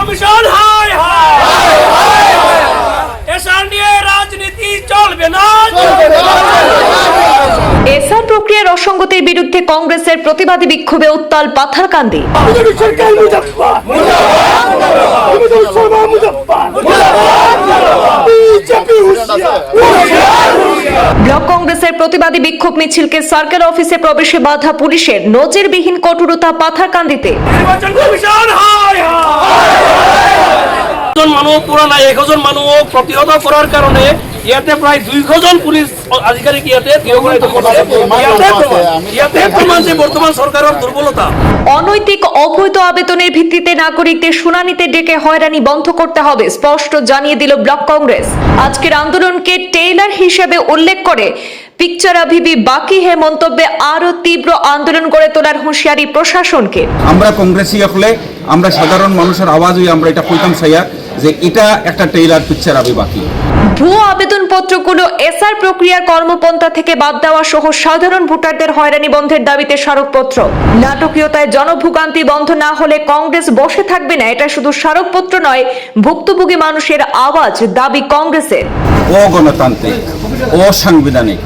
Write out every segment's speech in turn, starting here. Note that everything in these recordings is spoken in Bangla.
কমিশন হায় হায় এসআর নিয়ে রাজনীতি চলবে না। এসআর প্রক্রিয়ার অসঙ্গতির বিরুদ্ধে কংগ্রেসের প্রতিবাদী বিক্ষোভে উত্তাল পাথারকান্দি। ব্লক কংগ্রেসের প্রতিবাদী বিক্ষোভ মিছিলকে সার্কেল অফিসে প্রবেশে বাধা পুলিশের, নজিরবিহীন কঠোরতা পাথারকান্দিতে। নির্বাচন কমিশন হায় হায় মানুষ পুরানা 1000 মানুষ প্রতিহত করার কারণে ইয়াতে প্রায় 200 পুলিশ আধিকারিক ইয়াতে প্রমাণ যে বর্তমান সরকারের দুর্বলতা। অনৈতিক অবৈধ আবেদনের ভিত্তিতে নাগরিকদের শুনানিতে ডেকে হয়রানি বন্ধ করতে হবে, স্পষ্ট জানিয়ে দিল ব্লক কংগ্রেস। আজকের আন্দোলনকে টেইলার হিসেবে উল্লেখ করে পিকচার আভিবি বাকি হে মন্তব্যে আরো তীব্র আন্দোলন গড়ে তোলার হুঁশিয়ারি প্রশাসনকে। আমরা কংগ্রেসী হলে আমরা সাধারণ মানুষের আওয়াজ হয়ে আমরা এটা কইতাম চাইয়া যে এটা একটা টেইলার পিকচার আবি বাকি। ভুয়ো আবেদনপত্রগুলো এসআর প্রক্রিয়ার কর্মপন্থা থেকে বাদ দেওয়া সহ সাধারণ ভোটারদের হয়রানি বন্ধের দাবিতে স্মারকপত্র। নাটকীয়তায় জনভোগান্তি বন্ধ না হলে কংগ্রেস বসে থাকবে না। এটা শুধু স্মারকপত্র নয়, ভুক্তভোগী মানুষের আওয়াজ, দাবি কংগ্রেসের। অগণতান্ত্রিক, অসাংবিধানিক,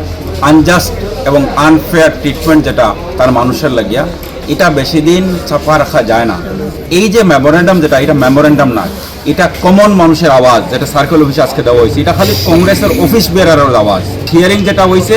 আনজাস্ট এবং আনফেয়ার ট্রিটমেন্ট যেটা তার মানুষের লাগিয়া, এটা বেশি দিন চাপা রাখা যায় না। এই যে মেমোরেন্ডাম যেটা, এটা মেমোরেন্ডাম না, এটা কমন মানুষের আওয়াজ যেটা সার্কেল অফিসে আজকে দেওয়া হয়েছে। এটা খালি কংগ্রেসের অফিস বেরারের আওয়াজ। হিয়ারিং যেটা হয়েছে,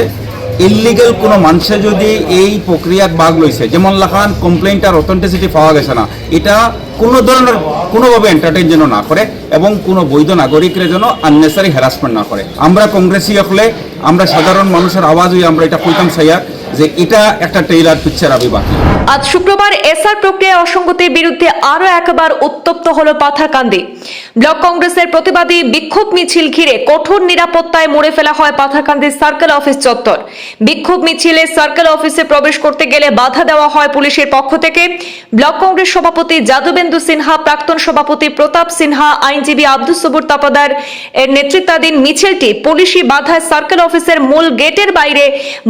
ইলিগেল কোনো মানুষে যদি এই প্রক্রিয়াত ভাগ লইছে, যেমন লাখান কমপ্লেইনটার অথেন্টিসিটি পাওয়া গেছে না, এটা কোনো ধরনের কোনোভাবে এন্টারটেইন যেন না করে এবং কোনো বৈধ নাগরিকের যেন আননেসারি হ্যারাসমেন্ট না করে। আমরা কংগ্রেসী হলে আমরা সাধারণ মানুষের আওয়াজ হয়ে আমরা এটা কইতাম চাইয়া যে এটা একটা টেইলার পিকচার আবি বাকি। আজ শুক্রবার এসআর প্রক্রিয়া অসঙ্গতির বিরুদ্ধে আরো একবার উত্তপ্ত হলো পাথারকান্দি। ব্লক কংগ্রেসের প্রতিবাদী বিক্ষোভ মিছিল ঘিরে কঠোর নিরাপত্তায় মুড়ে ফেলা হয় পাথারকান্দি সার্কেল অফিস চত্বর। বিক্ষোভ মিছিলে সার্কেল অফিসে প্রবেশ করতে গেলে বাধা দেওয়া হয় পুলিশের পক্ষ থেকে। ব্লক কংগ্রেস সভাপতি যাদবেন্দু সিনহা, প্রাক্তন সভাপতি প্রতাপ সিনহা, আইনজীবী আব্দুস সবুর তাপাদার এর নেতৃত্বাধীন মিছিলটি পুলিশি বাধায় সার্কেল অফিসের মূল গেটের বাইরে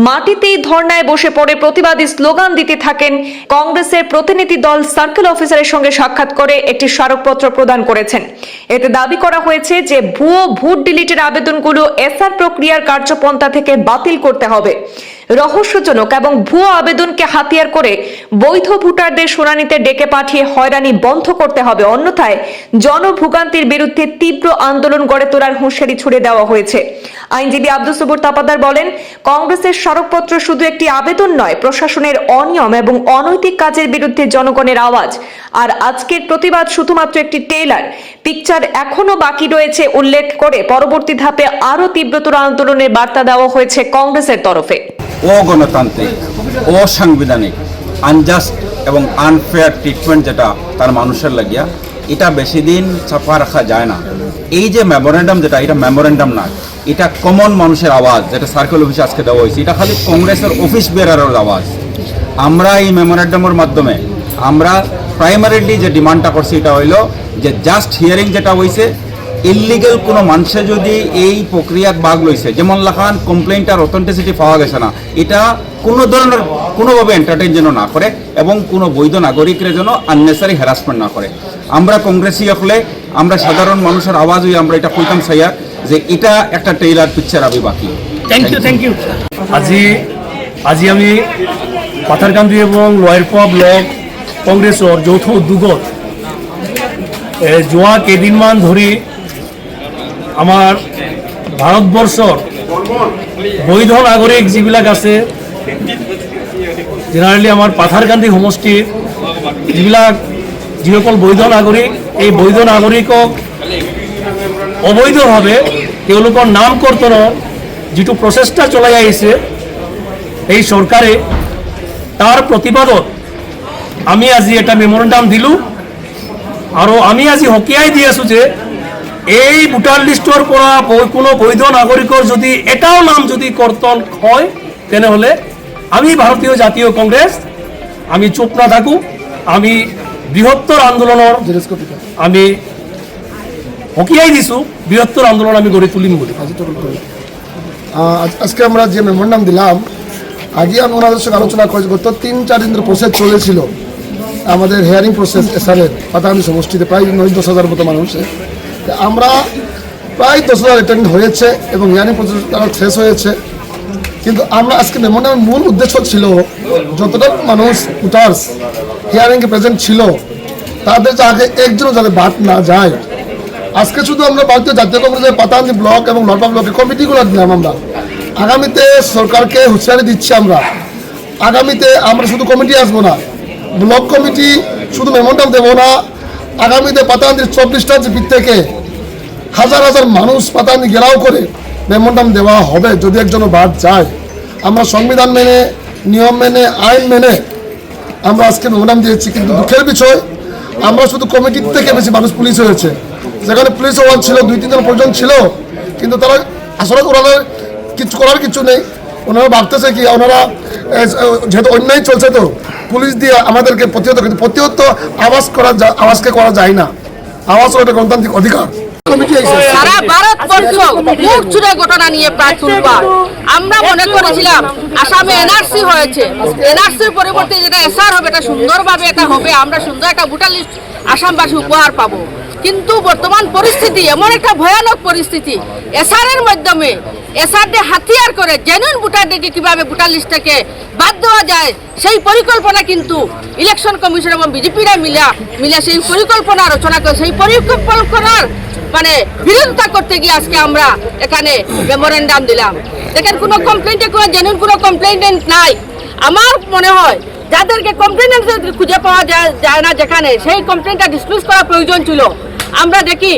মাটিতেই ধর্নায় বসে পড়ে প্রতিবাদী স্লোগান দিতে থাকেন। কংগ্রেসের প্রতিনিধি দল সার্কেল অফিসারের সঙ্গে সাক্ষাৎ করে একটি স্মারকপত্র প্রদান করেছেন। এতে দাবি করা হয়েছে যে ভুয়ো ভোট ডিলিটের আবেদনগুলো এসআর প্রক্রিয়ার কার্যপন্থা থেকে বাতিল করতে হবে। রহস্যজনক এবং ভুয়ো আবেদনকে হাতিয়ার করে বৈধ ভোটারদের শুনানিতে ডেকে পাঠিয়ে হয়রানি বন্ধ করতে হবে, অন্যথায় জনভোগান্তির বিরুদ্ধে তীব্র আন্দোলন গড়ে তোলার হুঁশিয়ারি ছুড়ে দেওয়া হয়েছে। আইনজীবী আব্দুস সবুর তাপাদার বলেন, কংগ্রেসের স্মারকপত্র শুধু একটি আবেদন নয়, প্রশাসনের অনিয়ম এবং অনৈতিক কাজের বিরুদ্ধে জনগণের আওয়াজ। আর আজকের প্রতিবাদ শুধুমাত্র একটি টেইলার পিকচার, এখনো বাকি রয়েছে উল্লেখ করে পরবর্তী ধাপে আরো তীব্রতর আন্দোলনের বার্তা দেওয়া হয়েছে কংগ্রেসের তরফে। অগণতান্ত্রিক, অসাংবিধানিক, আনজাস্ট এবং আনফেয়ার ট্রিটমেন্ট যেটা তার মানুষের লাগিয়া, এটা বেশি দিন চাপা রাখা যায় না। এই যে মেমোরেন্ডাম যেটা, এটা মেমোরেন্ডাম না, এটা কমন মানুষের আওয়াজ যেটা সার্কেল অফিসে আজকে দেওয়া হয়েছে। এটা খালি কংগ্রেসের অফিস বেরারের আওয়াজ। আমরা এই মেমোরেন্ডামের মাধ্যমে আমরা প্রাইমারিলি যে ডিমান্ডটা করছি এটা হইল যে জাস্ট হিয়ারিং যেটা হয়েছে, ইলিগেল কোনো মানুষে যদি এই প্রক্রিয়াত ভাগ লইছে, যেমন লাখান কমপ্লেইনটার অথেন্টিসিটি পাওয়া গেছে না, এটা কোনো ধরনের কোনোভাবে এন্টারটেইন যেন না করে এবং কোনো বৈধ নাগরিকের যেন আননেসারি হ্যারাসমেন্ট না করে। আমরা কংগ্রেসী হলে আমরা সাধারণ মানুষের আওয়াজ হয়ে আমরা এটা কইতাম চাইয়া যে এটা একটা টেইলার পিকচার আবি বাকি। Thank you. আজি আমি পাথারকান্দি এবং লয়ারপোয়া ব্লক কংগ্রেসের যৌথ উদ্যোগত যোৱা কেইদিনমান ধৰি আমাৰ ভাৰতবৰ্ষৰ বৈধ নাগৰিক যিবিলাক আছে, জেনাৰেলি আমাৰ পাথাৰকান্দি সমষ্টিৰ যিসকল বৈধ নাগৰিক, এই বৈধ নাগৰিকক অবৈধভাৱে তেওঁলোকৰ নাম কৰ্তনৰ যিটো প্ৰচেষ্টা চলাই আহিছে এই চৰকাৰে, তাৰ প্ৰতিবাদত আমি আজি এটা মেমোৰেণ্ডাম দিলোঁ। আৰু আমি আজি হকিয়াই দি আছোঁ যে এই ভোটাৰ লিষ্টৰ পৰা কোনো বৈধ নাগৰিকৰ যদি এটাও নাম যদি কৰ্তন হয়, তেনেহ'লে আমি ভাৰতীয় জাতীয় কংগ্ৰেছ আমি চুপ নাথাকোঁ। আমি বৃহত্তৰ আন্দোলনৰ আমি হকিয়াই দিছোঁ, বৃহত্তৰ আন্দোলন আমি গড়ে তুলিম বলে। আজকে আমরা যে মেমোরেন্ডাম দিলাম, আগে আমি ওনাদের সঙ্গে আলোচনা করেছি, গত 3-4 দিন ধরে প্রসেস চলেছিল। আমাদের হিয়ারিং প্রসেস এসআরের পাতাকান্দি সমষ্টিতে প্রায় 9-10,000 মতো মানুষ। আমরা প্রায় 10,000 অ্যাটেন্ড হয়েছে এবং হিয়ারিং প্রসেস তারা শেষ হয়েছে। কিন্তু আমরা আজকে মেমোরিয়ামের মূল উদ্দেশ্য ছিল যতটা মানুষ ভোটার্স হিয়ারিংয়ে প্রেজেন্ট ছিল তাদের আগে একজনও যাতে বাদ না যায়। আজকে শুধু আমরা ভারতীয় জাতীয় কংগ্রেসের পাতাকান্দি ব্লক এবং লড়পা ব্লকের কমিটিগুলো দিলাম। আমরা আগামীতে সরকারকে হুঁশিয়ারি দিচ্ছি, আগামীতে আমরা শুধু কমিটি আসবো না, ব্লক কমিটি শুধু মেমোরিয়াম দেবো না, আগামীতে পাতাকান্দির 24টা জিপি থেকে হাজার হাজার মানুষ পাতাকান্দি ঘেরাও করে মেমোরিয়াম দেওয়া হবে যদি একজনও বাদ যায়। আমরা সংবিধান মেনে, নিয়ম মেনে, আইন মেনে আমরা আজকে মেমোরিয়াম দিয়েছি। কিন্তু দুঃখের বিষয় আমরা শুধু কমিটির থেকে বেশি মানুষ পুলিশ হয়েছে। যেখানে পুলিশ ওয়ার্ড ছিল 2-3 জন পর্যন্ত ছিল, কিন্তু তারা আসলে ওনাদের করার কিছু নেই। ওনারা ভাবতেছে কি ওনারা যেহেতু অন্যায় চলছে তো পুলিশ দিয়ে আমাদেরকে প্রতিহত, কিন্তু প্রতিহত আওয়াজকে করা যায় না। আওয়াজ হলো একটা গণতান্ত্রিক অধিকার। সারা ভারতবর্ষ মুখ চুরে ঘটনা নিয়ে প্রায় তুলবার। আমরা মনে করেছিলাম আসামে এনআরসি হয়েছে, এনআরসির পরিবর্তে যেটা এসআর হবে এটা সুন্দরভাবে এটা হবে, আমরা সুন্দর একটা ভোটার লিস্ট আসামবাসী উপহার পাবো। কিন্তু বর্তমান পরিস্থিতি এমন একটা ভয়ানক পরিস্থিতি, এসআরের মাধ্যমে এসআরকে হাতিয়ার করে জেনুইন ভোটারদেরকে কিভাবে ভোটার লিস্ট থেকে বাদ দেওয়া যায় সেই পরিকল্পনা কিন্তু ইলেকশন কমিশন এবং বিজেপিরা মিলে সেই পরিকল্পনা রচনা করে সেই পরিকল্পনার বিরোধিতা করতে গিয়ে আজকে আমরা এখানে মেমোরেন্ডাম দিলাম। দেখেন কোনো কমপ্লেন্টে কোনো জেনুইন কোনো কমপ্লেন্ট নাই। আমার মনে হয় যাদেরকে কমপ্লেন্ট খুঁজে পাওয়া যায় না যেখানে, সেই কমপ্লেন্টটা ডিসমিস করা প্রয়োজন ছিল। আমরা দেখি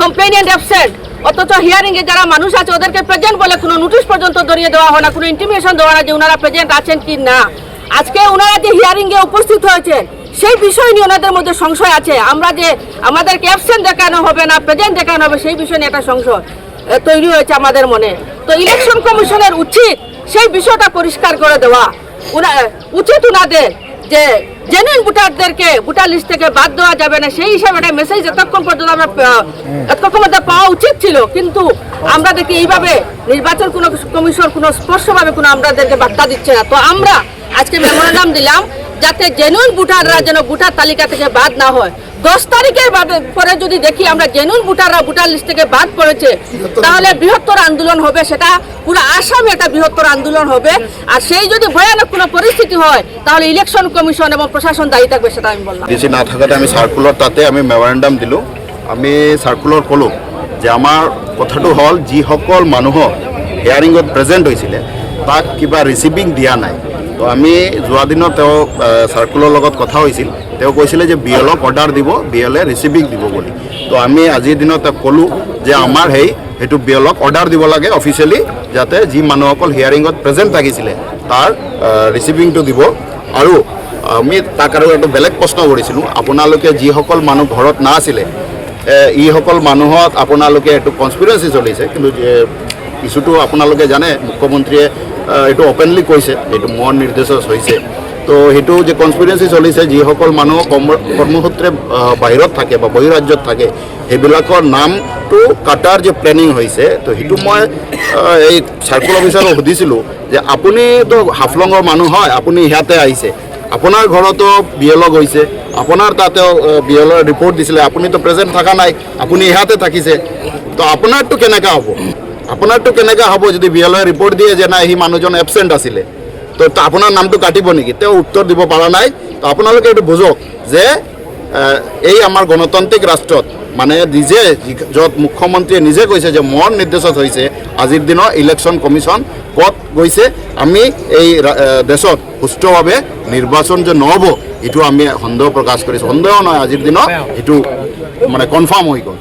কমপ্লেইনেন্ট অ্যাবসেন্ট, অথচ হিয়ারিংয়ে যারা মানুষ আছে ওদেরকে প্রেজেন্ট বলে কোনো নোটিশ পর্যন্ত ধরিয়ে দেওয়া হয় না, কোনো ইন্টিমেশন দেওয়া না যে ওনারা প্রেজেন্ট আছেন কি না। আজকে ওনারা যে হিয়ারিংয়ে উপস্থিত হয়েছেন সেই বিষয় নিয়ে ওনাদের মধ্যে সংশয় আছে। আমরা যে আমাদেরকে অ্যাবসেন্ট দেখানো হবে না প্রেজেন্ট দেখানো হবে সেই বিষয় নিয়ে একটা সংশয় তৈরি হয়েছে আমাদের মনে। তো ইলেকশন কমিশনের উচিত সেই বিষয়টা পরিষ্কার করে দেওয়া, উচিত ওনাদের যে জেনুইন ভোটারদেরকে ভোটার লিস্ট থেকে বাদ দেওয়া যাবে না সেই হিসাবে একটা মেসেজ এতক্ষণ পর্যন্ত আমরা পাওয়া উচিত ছিল। কিন্তু আমরা দেখি এইভাবে নির্বাচন কোনো কমিশন কোনো স্পষ্টভাবে কোনো আমাদেরকে বার্তা দিচ্ছে না। তো আমরা আজকে মেমোরেন্ডাম দিলাম যাতে জেনুইন ভোটাররা যেন ভোটার তালিকা থেকে বাদ না হয়। 10 তারিখের পরে যদি দেখি আমরা জেনুইন ভোটাররা ভোটার লিস্ট থেকে বাদ পড়েছে তাহলে বৃহত্তর আন্দোলন হবে, সেটা পুরো আসামে একটা বৃহত্তর আন্দোলন হবে। আর সেই যদি ভয়ানক কোনো পরিস্থিতি হয় তাহলে ইলেকশন কমিশন এবং প্রশাসন দায়ী থাকবে, সেটা আমি বললাম। ডিসি না থাকাতে আমি সার্কুলার তাতে আমি মেমোৰেণ্ডাম দিলোঁ। আমি সাৰ্কুলাৰ ক'লোঁ যে আমাৰ কথাটো হ'ল যিসকল মানুহ হিয়াৰিঙত প্ৰেজেণ্ট হৈছিলে তাক কিবা ৰিচিভিং দিয়া নাই। তো আমি যোৱা দিনত তেওঁ সাৰ্কুলাৰ লগত কথা হৈছিল, তেওঁ কৈছিলে যে বিএলক অৰ্ডাৰ দিব, বিএলে ৰিচিভিং দিব বুলি। তো আমি আজিৰ দিনত তেওঁক ক'লোঁ যে আমাৰ সেইটো বিএলক অৰ্ডাৰ দিব লাগে অফিচিয়েলি, যাতে যি মানুহসকল হিয়াৰিঙত প্ৰেজেণ্ট থাকিছিলে তাৰ ৰিচিভিংটো দিব। আৰু আমি তাক আৰু এটা বেলেগ প্ৰশ্ন কৰিছিলোঁ, আপোনালোকে যিসকল মানুহ ঘৰত নাছিলে এইসকল মানুহত আপোনালোকে এইটো কনস্পিৰেঞ্চি চলিছে, কিন্তু ইছ্যুটো আপোনালোকে জানে মুখ্যমন্ত্ৰীয়ে এইটো অপেনলি কৈছে এইটো মোৰ নিৰ্দেশত হৈছে। তো সেইটো যে কনস্পিৰেঞ্চি চলিছে, যিসকল মানুহ কৰ্মসূত্ৰে বাহিৰত থাকে বা বহিৰাজ্যত থাকে সেইবিলাকৰ নামটো কাটাৰ যে প্লেনিং হৈছে, তো সেইটো মই এই চাৰ্কুল অফিচাৰক সুধিছিলোঁ যে আপুনিতো হাফলঙৰ মানুহ হয়, আপুনি ইয়াতে আহিছে, আপোনাৰ ঘৰতো বিএলও গৈছে, আপোনাৰ তাতেও বিএলঅ ৰিপৰ্ট দিছিলে, আপুনিতো প্ৰেজেণ্ট থকা নাই, আপুনি ইয়াতে থাকিছে, তো আপোনাৰটো কেনেকৈ হ'ব? আপোনাৰটো কেনেকৈ হ'ব যদি বিএলঅ ৰিপৰ্ট দিয়ে যে নাই সি মানুহজন এবচেণ্ট আছিলে, তো আপোনাৰ নামটো কাটিব নেকি? তেওঁ উত্তৰ দিব পৰা নাই। তো আপোনালোকে এইটো বুজক যে এই আমাৰ গণতান্ত্ৰিক ৰাষ্ট্ৰত নিজে য'ত মুখ্যমন্ত্ৰীয়ে নিজে কৈছে যে মোৰ নিৰ্দেশত হৈছে, আজিৰ দিনৰ ইলেকশ্যন কমিশ্যন ক'ত গৈছে, আমি এই দেশত সুস্থভাৱে নিৰ্বাচন যে নহ'ব এইটো আমি সন্দেহ প্ৰকাশ কৰিছোঁ। সন্দেহ নহয়, আজিৰ দিনত এইটো কনফাৰ্ম হৈ গ'ল।